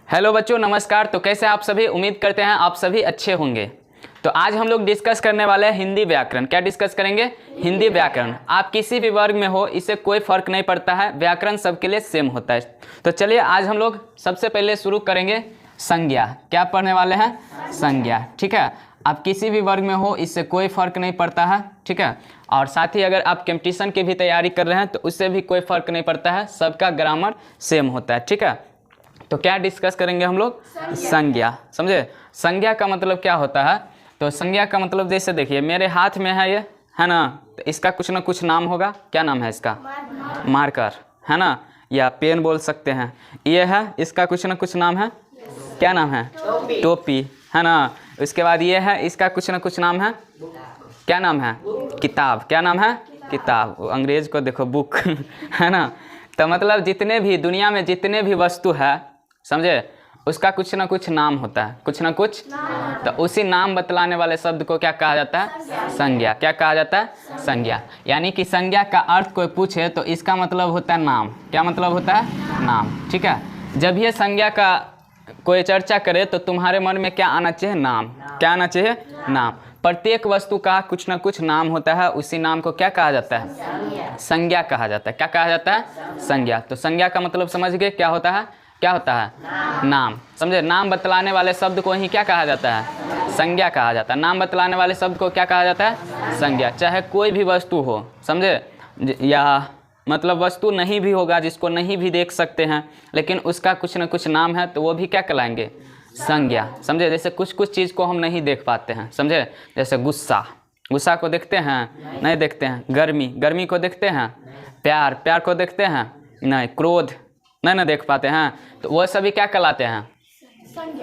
Hello बच्चों, नमस्कार। तो कैसे आप सभी? उम्मीद करते हैं आप सभी अच्छे होंगे। तो आज हम लोग डिस्कस करने वाले हैं हिंदी व्याकरण। क्या डिस्कस करेंगे? हिंदी व्याकरण। आप किसी भी वर्ग में हो, इससे कोई फर्क नहीं पड़ता है, व्याकरण सबके लिए सेम होता है। तो चलिए आज हम लोग सबसे पहले शुरू करेंगे संज्ञा। क्या पढ़ने वाले हैं? संज्ञा। ठीक है, आप किसी भी वर्ग में हो, इससे कोई फर्क नहीं पड़ता है। ठीक है, और साथ ही अगर आप कंपटीशन की भी तैयारी कर रहे हैं तो उससे भी कोई फर्क नहीं पड़ता है, सबका ग्रामर सेम होता है। ठीक है, तो क्या डिस्कस करेंगे हम लोग? संज्ञा। समझे? संज्ञा का मतलब क्या होता है? तो संज्ञा का मतलब जैसे देखिए, मेरे हाथ में है ये, है ना, तो इसका कुछ ना कुछ नाम होगा। क्या नाम है इसका? मार्कर, है ना, या पेन बोल सकते हैं। ये है, इसका कुछ ना कुछ नाम है। क्या नाम है? टोपी, है ना। उसके बाद ये है, इसका कुछ ना कुछ नाम है। क्या नाम है? किताब। क्या नाम है? किताब। अंग्रेज को देखो, बुक है ना। तो मतलब जितने भी दुनिया में जितने भी वस्तु है, समझे, उसका कुछ ना कुछ नाम होता है, कुछ ना कुछ। तो उसी नाम बतलाने वाले शब्द को क्या कहा जाता है? संज्ञा। क्या कहा जाता है? संज्ञा। यानी कि संज्ञा का अर्थ कोई पूछे तो इसका मतलब होता है नाम। क्या मतलब होता है? नाम। ठीक है, जब ये संज्ञा का कोई चर्चा करे तो तुम्हारे मन में क्या आना चाहिए? नाम। क्या आना चाहिए? नाम। प्रत्येक वस्तु का कुछ ना कुछ नाम होता है, उसी नाम को क्या कहा जाता है? संज्ञा कहा जाता है। क्या कहा जाता है? संज्ञा। तो संज्ञा का मतलब समझ गए क्या होता है? क्या होता है? नाम। समझे? नाम बतलाने वाले शब्द को ही क्या कहा जाता है? संज्ञा कहा जाता है। नाम बतलाने वाले शब्द को क्या कहा जाता है? संज्ञा। चाहे कोई भी वस्तु हो, समझे, या मतलब वस्तु नहीं भी होगा, जिसको नहीं भी देख सकते हैं, लेकिन उसका कुछ ना कुछ नाम है, तो वो भी क्या कहलाएंगे? संज्ञा। समझे? जैसे कुछ कुछ चीज़ को हम नहीं देख पाते हैं, समझे, जैसे गुस्सा, गुस्सा को देखते हैं? नहीं देखते हैं। गर्मी, गर्मी को देखते हैं? प्यार, प्यार को देखते हैं? नहीं। क्रोध नहीं ना देख पाते हैं, तो वो सभी क्या कहलाते हैं?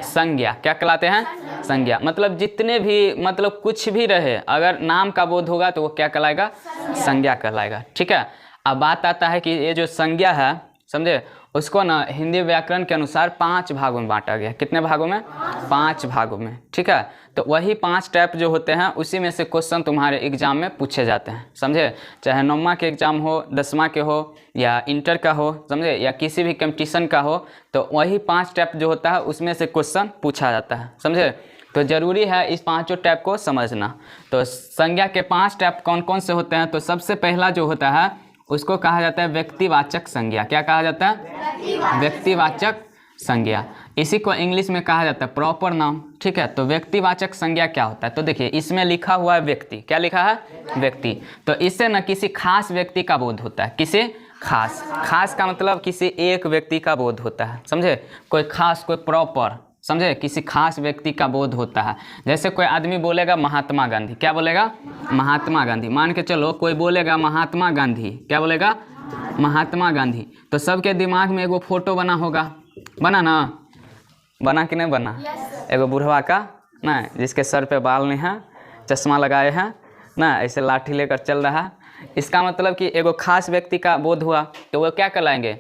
संज्ञा। क्या कहलाते हैं? संज्ञा। मतलब जितने भी, मतलब कुछ भी रहे, अगर नाम का बोध होगा तो वो क्या कहलाएगा? संज्ञा कहलाएगा। ठीक है, अब बात आता है कि ये जो संज्ञा है, समझे, उसको ना हिंदी व्याकरण के अनुसार 5 भागों में बांटा गया। कितने भागों में? 5 भागों में। ठीक है, तो वही 5 टाइप जो होते हैं, उसी में से क्वेश्चन तुम्हारे एग्जाम में पूछे जाते हैं। समझे? चाहे 9वां के एग्जाम हो, 10वां के हो, या इंटर का हो, समझे, या किसी भी कंपटीशन का हो, तो वही 5 टाइप जो होता है उसमें से क्वेश्चन पूछा जाता है। समझे? तो ज़रूरी है इस 5 टाइप को समझना। तो संज्ञा के 5 टाइप कौन कौन से होते हैं? तो सबसे पहला जो होता है उसको कहा जाता है व्यक्तिवाचक संज्ञा। क्या कहा जाता है? व्यक्तिवाचक संज्ञा। इसी को इंग्लिश में कहा जाता है प्रॉपर नाउन। ठीक है, तो व्यक्तिवाचक संज्ञा क्या होता है? तो देखिए, इसमें लिखा हुआ है व्यक्ति। क्या लिखा है? व्यक्ति। तो इससे न किसी खास व्यक्ति का बोध होता है। किसी खास, खास का मतलब किसी एक व्यक्ति का बोध होता है। समझे? कोई खास, कोई प्रॉपर, समझे, किसी खास व्यक्ति का बोध होता है। जैसे कोई आदमी बोलेगा महात्मा गांधी। क्या बोलेगा? महात्मा गांधी। मान के चलो कोई बोलेगा महात्मा गांधी। क्या बोलेगा? महात्मा गांधी। तो सबके दिमाग में एगो फोटो बना होगा। बना ना? बना कि नहीं बना? एगो बुढ़वा का ना, जिसके सर पे बाल नहीं है, चश्मा लगाए हैं ना, ऐसे लाठी लेकर चल रहा है। इसका मतलब कि एगो खास व्यक्ति का बोध हुआ, तो वो क्या कहलाएंगे?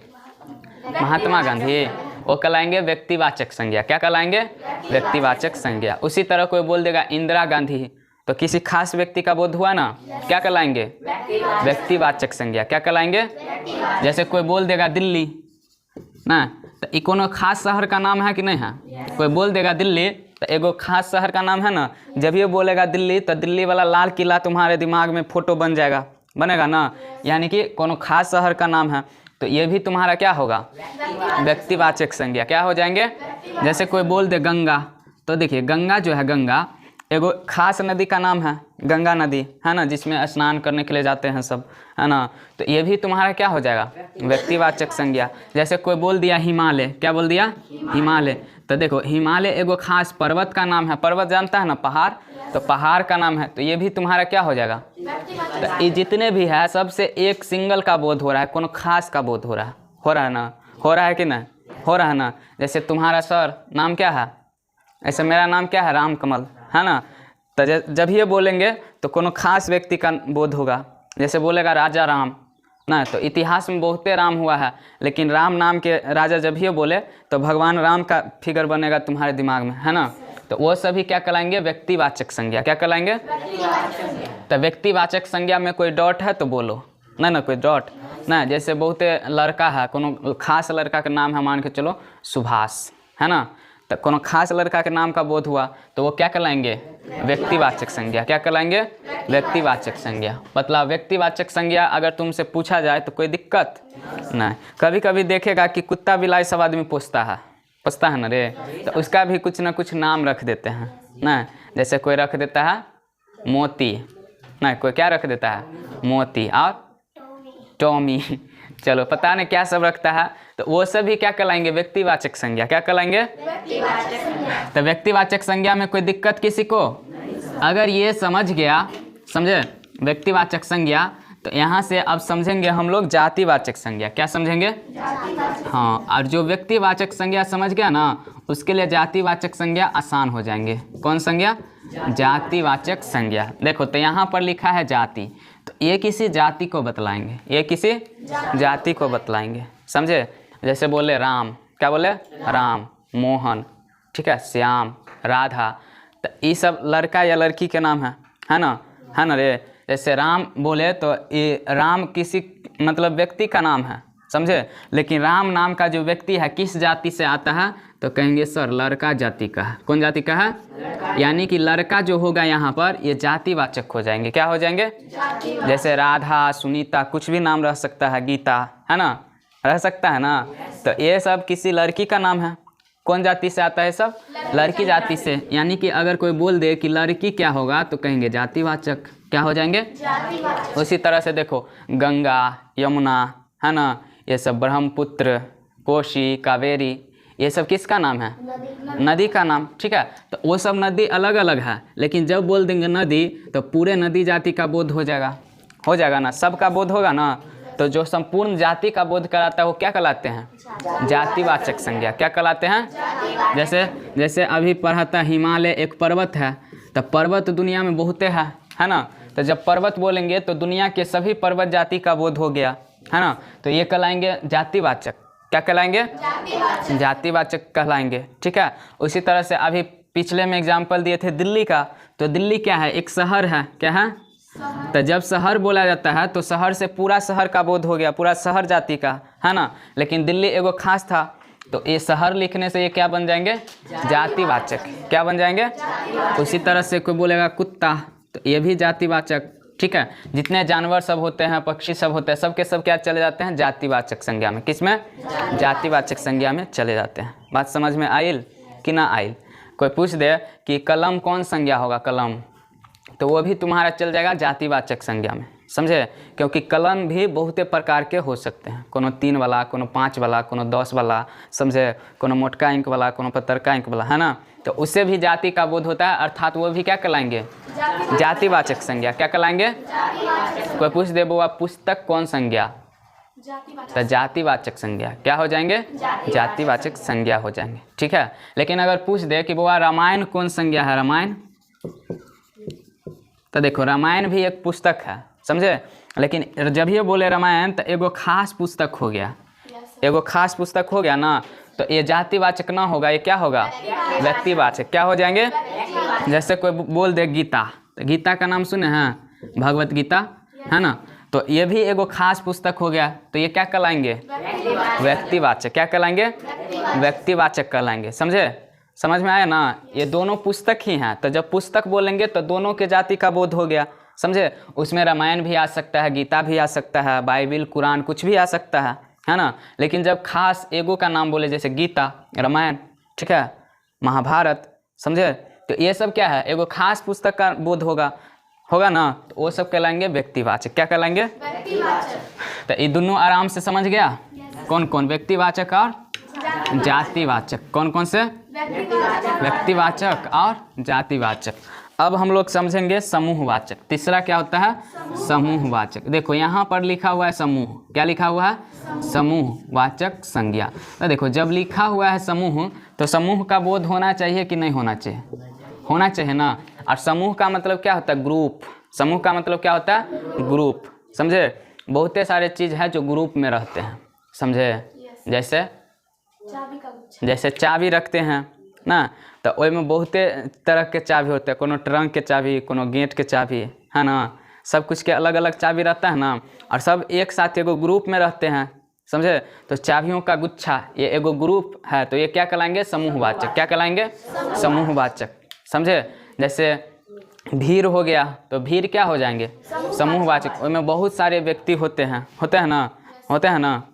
महात्मा गांधी। वो कहलाएंगे व्यक्तिवाचक संज्ञा। क्या कहलाएंगे? व्यक्तिवाचक संज्ञा। उसी तरह कोई बोल देगा इंदिरा गांधी, तो किसी खास व्यक्ति का बोध हुआ ना, क्या कहलाएंगे? व्यक्तिवाचक संज्ञा। क्या कहलाएंगे? जैसे कोई बोल देगा दिल्ली ना, तो ये कोनो खास शहर का नाम है कि नहीं है? कोई बोल देगा दिल्ली, तो एगो खास शहर का नाम है ना। जब ये बोलेगा दिल्ली, तो दिल्ली वाला लाल किला तुम्हारे दिमाग में फोटो बन जाएगा, बनेगा ना, यानी कि कोनो खास शहर का नाम है। तो ये भी तुम्हारा क्या होगा? व्यक्तिवाचक संज्ञा। क्या हो जाएंगे? जैसे कोई बोल दे गंगा, तो देखिए गंगा जो है, गंगा एगो खास नदी का नाम है, गंगा नदी, है ना, जिसमें स्नान करने के लिए जाते हैं सब, है ना। तो ये भी तुम्हारा क्या हो जाएगा? व्यक्तिवाचक संज्ञा। जैसे कोई बोल दिया हिमालय। क्या बोल दिया? हिमालय। तो देखो, हिमालय एगो खास पर्वत का नाम है। पर्वत जानता है ना, पहाड़, तो पहाड़ का नाम है। तो ये भी तुम्हारा क्या हो जाएगा? तो ये जितने भी है, सबसे एक सिंगल का बोध हो रहा है, कोनो खास का बोध हो रहा है। हो रहा है ना? हो रहा है कि नहीं? हो रहा है ना। जैसे तुम्हारा सर नाम क्या है, ऐसे मेरा नाम क्या है? राम कमल, है ना। तो जब ये बोलेंगे तो कोनो खास व्यक्ति का बोध होगा। जैसे बोलेगा राजा राम ना, तो इतिहास में बहुते राम हुआ है, लेकिन राम नाम के राजा जब ये बोले तो भगवान राम का फिगर बनेगा तुम्हारे दिमाग में, है ना। तो वो सभी क्या कहलाएंगे? व्यक्तिवाचक संज्ञा। क्या कहलाएंगे? तो व्यक्तिवाचक संज्ञा में कोई डॉट है तो बोलो ना, ना कोई डॉट ना। जैसे बहुते लड़का है, कोनो खास लड़का का नाम है, मान के चलो सुभाष, है ना। तो कोनो खास लड़का के नाम का बोध हुआ तो वो क्या कहलाएंगे, व्यक्तिवाचक संज्ञा। क्या कहलाएंगे, व्यक्तिवाचक संज्ञा। मतलब व्यक्तिवाचक संज्ञा अगर तुमसे पूछा जाए तो कोई दिक्कत नहीं। कभी कभी देखेगा कि कुत्ता बिलाई सब आदमी पोसता है ना रे, तो उसका भी कुछ ना कुछ नाम रख देते हैं ना। जैसे कोई रख देता है मोती, नहीं कोई क्या रख देता है, मोती और टॉमी, चलो पता नहीं क्या सब रखता है। तो वो सब भी क्या कहलाएंगे, व्यक्तिवाचक संज्ञा। क्या कहलाएंगे, तो व्यक्तिवाचक संज्ञा में कोई दिक्कत किसी को, अगर ये समझ गया, समझे व्यक्तिवाचक संज्ञा, तो यहाँ से अब समझेंगे हम लोग जातिवाचक संज्ञा। क्या समझेंगे, हाँ। और जो व्यक्तिवाचक संज्ञा समझ गया ना, उसके लिए जातिवाचक संज्ञा आसान हो जाएंगे। कौन संज्ञा, जातिवाचक संज्ञा। देखो तो यहाँ पर लिखा है जाति, तो ये किसी जाति को बतलाएंगे, ये किसी जाति को बतलाएंगे, समझे। जैसे बोले राम, क्या बोले, राम, मोहन, ठीक है, श्याम, राधा, तो ये सब लड़का या लड़की के नाम है ना रे। जैसे राम बोले तो ये राम किसी मतलब व्यक्ति का नाम है, समझे। लेकिन राम नाम का जो व्यक्ति है किस जाति से आता है, तो कहेंगे सर लड़का जाति का है। कौन जाति का है, यानी कि लड़का जो होगा यहाँ पर ये जातिवाचक हो जाएंगे। क्या हो जाएंगे, जैसे राधा, सुनीता, कुछ भी नाम रह सकता है, गीता, है ना, रह सकता है ना। तो ये सब किसी लड़की का नाम है। कौन जाति से आता है, सब लड़की जाति से। यानी कि अगर कोई बोल दे कि लड़की क्या होगा, तो कहेंगे जातिवाचक। क्या हो जाएंगे, उसी तरह से देखो गंगा, यमुना, है ना, ये सब ब्रह्मपुत्र, कोशी, कावेरी, ये सब किसका नाम है, नदी का नाम, ठीक है। तो वो सब नदी अलग अलग है, लेकिन जब बोल देंगे नदी तो पूरे नदी जाति का बोध हो जाएगा ना, सबका बोध होगा ना। तो जो संपूर्ण जाति का बोध कराता है वो क्या कहलाते हैं, जातिवाचक संज्ञा। क्या कहलाते हैं, जैसे अभी पढ़ा था हिमालय एक पर्वत है, तो पर्वत दुनिया में बहुते है ना। तो जब पर्वत बोलेंगे तो दुनिया के सभी पर्वत जाति का बोध हो गया, है ना। तो ये कहलाएंगे जातिवाचक। क्या कहलाएंगे, जातिवाचक कहलाएंगे, ठीक है। उसी तरह से अभी पिछले में एग्जाम्पल दिए थे दिल्ली का, तो दिल्ली क्या है, एक शहर है, क्या है, तो जब शहर बोला जाता है तो शहर से पूरा शहर का बोध हो गया, पूरा शहर जाति का, है ना। लेकिन दिल्ली एगो खास था, तो ये शहर लिखने से ये क्या बन जाएंगे, जातिवाचक। क्या बन जाएंगे, उसी तरह से कोई बोलेगा कुत्ता, तो ये भी जातिवाचक, ठीक है। जितने जानवर सब होते हैं, पक्षी सब होते हैं, सब के सब क्या चले जाते हैं, जातिवाचक संज्ञा में। किस में, जातिवाचक संज्ञा में चले जाते हैं। बात समझ में आइल कि ना आइल। कोई पूछ दे कि कलम कौन संज्ञा होगा, कलम, तो वो भी तुम्हारा चल जाएगा जातिवाचक संज्ञा में, समझे। क्योंकि कलम भी बहुते प्रकार के हो सकते हैं, कोनो 3 वाला, कोनो 5 वाला, कोनो 10 वाला, समझे, कोनो मोटका इंक वाला, कोनो पतरका इंक वाला, है ना। तो उससे भी जाति का बोध होता है, अर्थात वो भी क्या कहलाएंगे, जातिवाचक संज्ञा। क्या कहलाएंगे, कोई पूछ दे बुआ पुस्तक कौन संज्ञा, तो जातिवाचक संज्ञा। क्या हो जाएंगे, जातिवाचक संज्ञा हो जाएंगे, ठीक है। लेकिन अगर पूछ दे कि बुआ रामायण कौन संज्ञा है, रामायण, तो देखो रामायण भी एक पुस्तक है, समझे। लेकिन जब ये बोले रामायण तो एगो खास पुस्तक हो गया, एगो खास पुस्तक हो गया ना, तो ये जातिवाचक ना होगा, ये क्या होगा, व्यक्तिवाचक। क्या हो जाएंगे, जैसे कोई बोल दे गीता, तो गीता का नाम सुने हैं, भगवत गीता, है ना। तो ये भी एगो खास पुस्तक हो गया, तो ये क्या कहलाएंगे, व्यक्तिवाचक। क्या कहलाएंगे, व्यक्तिवाचक कहलाएंगे, समझे। समझ में आया ना, ये दोनों पुस्तक ही हैं। तो जब पुस्तक बोलेंगे तो दोनों के जाति का बोध हो गया, समझे। उसमें रामायण भी आ सकता है, गीता भी आ सकता है, बाइबिल, कुरान, कुछ भी आ सकता है ना। लेकिन जब खास एगो का नाम बोले, जैसे गीता, रामायण, ठीक है, महाभारत, समझे, तो ये सब क्या है, एगो खास पुस्तक का बोध होगा ना, तो वो सब कहलाएंगे व्यक्तिवाचक। क्या कहलाएंगे, तो ये दोनों आराम से समझ गया, कौन कौन, व्यक्तिवाचक और जातिवाचक। कौन कौन से, व्यक्तिवाचक और जातिवाचक। अब हम लोग समझेंगे समूहवाचक। तीसरा क्या होता है, समूहवाचक। देखो यहाँ पर लिखा हुआ है समूह, क्या लिखा हुआ है, समूहवाचक संज्ञा। तो देखो जब लिखा हुआ है समूह, तो समूह का बोध होना चाहिए कि नहीं होना चाहिए, होना चाहिए ना। और समूह का मतलब क्या होता है, ग्रुप। समूह का मतलब क्या होता है, ग्रुप, समझे। बहुते सारे चीज़ है जो ग्रुप में रहते हैं, समझे। जैसे चाबी रखते हैं ना, तो ओय में बहुते तरह के चाबी होते हैं, कोनो ट्रंक के चाबी, कोनो गेट के चाबी, है ना। सब कुछ के अलग अलग चाबी रहता है ना, और सब एक साथ एगो ग्रुप में रहते हैं, समझे। तो चाबियों का गुच्छा ये एगो ग्रुप है, तो ये क्या कहलाएंगे? समूहवाचक। क्या कहलाएंगे? समूहवाचक, समझे। जैसे भीड़ हो गया, तो भीड़ क्या हो जाएंगे? समूहवाचक। उसमें बहुत सारे व्यक्ति होते हैं ना,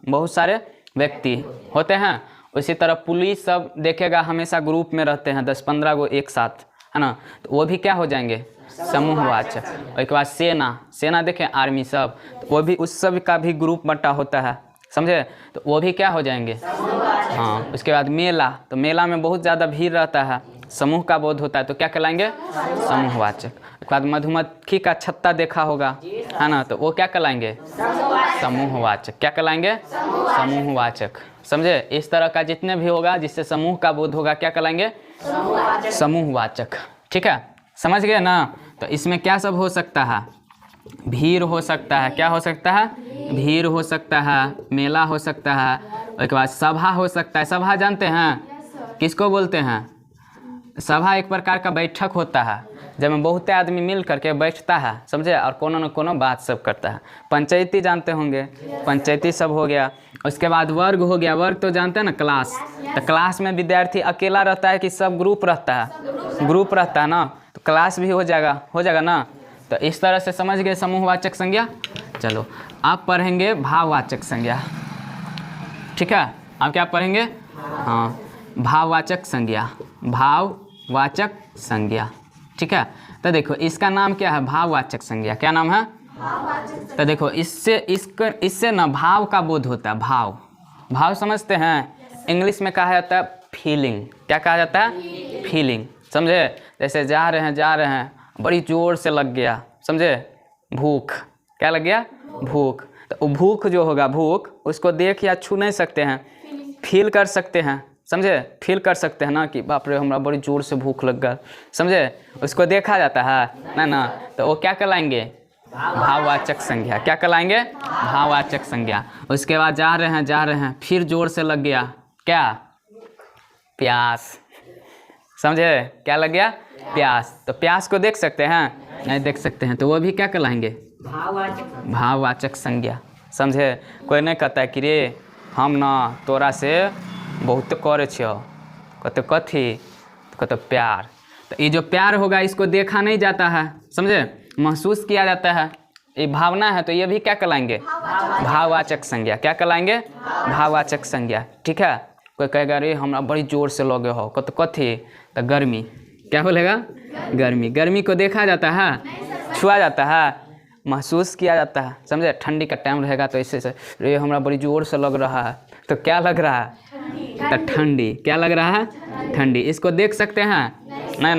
बहुत सारे व्यक्ति होते हैं। उसी तरह पुलिस सब देखेगा हमेशा ग्रुप में रहते हैं, 10-15 गो एक साथ, है ना, तो वो भी क्या हो जाएंगे? समूहवाचक। और एक बाद सेना देखें, आर्मी सब, तो वो भी उस सब का भी ग्रुप बंटा होता है, समझे, तो वो भी क्या हो जाएंगे? हाँ। उसके बाद मेला, तो मेला में बहुत ज़्यादा भीड़ रहता है, समूह का बोध होता है, तो क्या कहलाएंगे? समूहवाचक। उसके बाद मधुमक्खी का छत्ता देखा होगा, है ना, तो वो क्या कहलाएंगे? समूहवाचक। क्या कहलाएंगे? समूहवाचक, समझे। इस तरह का जितने भी होगा जिससे समूह का बोध होगा, क्या कहलाएंगे? समूहवाचक। ठीक है, समझ गए ना। तो इसमें क्या सब हो सकता है? भीड़ हो सकता है, क्या हो सकता है? भीड़ हो सकता है, मेला हो सकता है, उसके बाद सभा हो सकता है। सभा जानते हैं किसको बोलते हैं? सभा एक प्रकार का बैठक होता है, जब में बहुत आदमी मिल करके बैठता है, समझे, और कोनो न कोनो बात सब करता है। पंचायती जानते होंगे, पंचायती सब हो गया। उसके बाद वर्ग हो गया, वर्ग तो जानते हैं ना, क्लास। तो क्लास में विद्यार्थी अकेला रहता है कि सब ग्रुप रहता है? ग्रुप रहता है ना, तो क्लास भी हो जाएगा ना। तो इस तरह से समझ गए समूहवाचक संज्ञा। चलो आप पढ़ेंगे भाववाचक संज्ञा, ठीक है। आप क्या पढ़ेंगे? हाँ, भाववाचक संज्ञा, भाववाचक संज्ञा, ठीक है। तो देखो इसका नाम क्या है? भाववाचक संज्ञा। क्या नाम है? तो देखो इससे ना भाव का बोध होता है। भाव समझते हैं, इंग्लिश में कहा जाता है फीलिंग। क्या कहा जाता है? फीलिंग, समझे। जैसे जा रहे हैं, बड़ी जोर से लग गया, समझे, भूख। क्या लग गया? भूख। तो भूख जो होगा, भूख, उसको देख या छू नहीं सकते हैं, फील कर सकते हैं, समझे। फील कर सकते हैं ना कि बाप रे हमरा बड़ी जोर से भूख लग गया, समझे। उसको देखा जाता है ना, तो वो क्या कहलाएंगे? भाववाचक संज्ञा। क्या कहलाएंगे? भाववाचक संज्ञा। उसके बाद जा रहे हैं, फिर जोर से लग गया, क्या? प्यास, समझे। क्या लग गया? प्यास। तो प्यास को देख सकते हैं? नहीं देख सकते हैं, तो वो भी क्या कहलाएंगे? भाववाचक संज्ञा, समझे। कोई नहीं कहता है कि रे हम ना तोरा से बहुत करे छियो, कहते कथी? तो कहते प्यार। तो ये जो प्यार होगा इसको देखा नहीं जाता है, समझे, महसूस किया जाता है, ये भावना है, तो ये भी क्या कहलाएंगे? भाववाचक संज्ञा। क्या कहलाएंगे? भाववाचक संज्ञा, ठीक है। कोई कहेगा रे हमरा बड़ी जोर से लगे हो, कहते कथी? तो गर्मी। क्या बोलेगा? गर्मी। गर्मी को देखा जाता है, छुआ जाता है, महसूस किया जाता है, समझे। ठंडी का टाइम रहेगा तो ऐसे से रे हमरा बड़ी जोर से लग रहा है, तो क्या लग रहा है? तो ठंडी। क्या लग रहा है? ठंडी। इसको देख सकते हैं? नहीं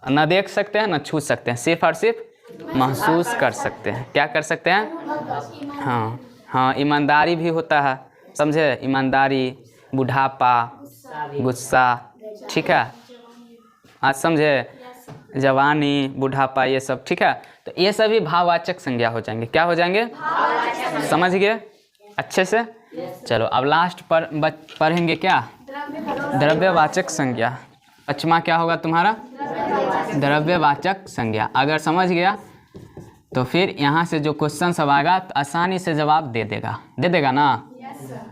ना देख सकते हैं ना छू सकते हैं, सिर्फ और सिर्फ महसूस कर सकते हैं। क्या कर सकते हैं? हाँ, ईमानदारी भी होता है, समझे। ईमानदारी, बुढ़ापा, गुस्सा, ठीक है, आज समझे। जवानी, बुढ़ापा, ये सब, ठीक है। तो ये सभी भाववाचक संज्ञा हो जाएंगे। क्या हो जाएंगे? समझ गए अच्छे से। चलो अब लास्ट पर पढ़ेंगे क्या? द्रव्यवाचक संज्ञा। पचमा क्या होगा तुम्हारा? द्रव्यवाचक संज्ञा। अगर समझ गया तो फिर यहाँ से जो क्वेश्चन सब आएगा तो आसानी से जवाब दे देगा ना।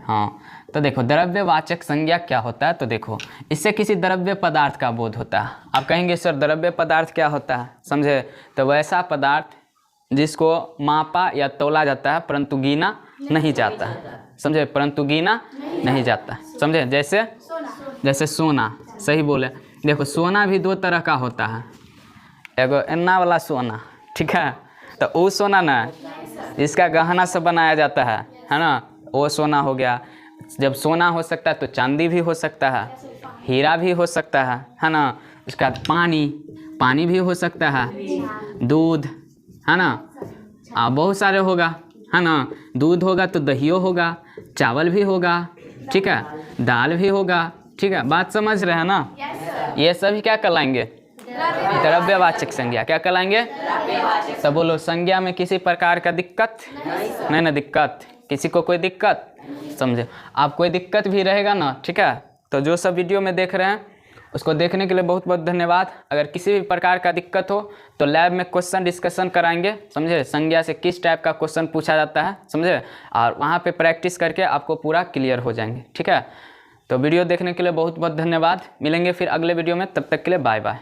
हाँ, तो देखो द्रव्यवाचक संज्ञा क्या होता है। तो देखो इससे किसी द्रव्य पदार्थ का बोध होता है। आप कहेंगे सर द्रव्य पदार्थ क्या होता है, समझे। तो वैसा पदार्थ जिसको मापा या तोला जाता है परंतु गिना नहीं जाता है, समझे। परंतु गिना नहीं जाता, समझे। जैसे सोना, सही बोले। देखो सोना भी दो तरह का होता है, एगो एन्ना वाला सोना, ठीक है। तो वो सोना ना इसका गहना से बनाया जाता है ना, वो सोना हो गया। जब सोना हो सकता है तो चांदी भी हो सकता है, हीरा भी हो सकता है ना। उसके बाद पानी भी हो सकता है, दूध, है ना, बहुत सारे होगा, है ना। दूध होगा तो दहियो होगा, चावल भी होगा, ठीक है, दाल भी होगा, ठीक है। बात समझ रहे हैं ना। ये सभी क्या कहलाएंगे? द्रव्यवाचक संज्ञा। क्या कहलाएंगे? तो बोलो संज्ञा में किसी प्रकार का दिक्कत नहीं ना? दिक्कत किसी को कोई दिक्कत, समझे। आप कोई दिक्कत भी रहेगा ना, ठीक है, तो जो सब वीडियो में देख रहे हैं उसको देखने के लिए बहुत बहुत धन्यवाद। अगर किसी भी प्रकार का दिक्कत हो तो लैब में क्वेश्चन डिस्कशन कराएंगे, समझे, संज्ञा से किस टाइप का क्वेश्चन पूछा जाता है, समझे, और वहाँ पे प्रैक्टिस करके आपको पूरा क्लियर हो जाएंगे। ठीक है, तो वीडियो देखने के लिए बहुत बहुत धन्यवाद। मिलेंगे फिर अगले वीडियो में, तब तक के लिए बाय बाय।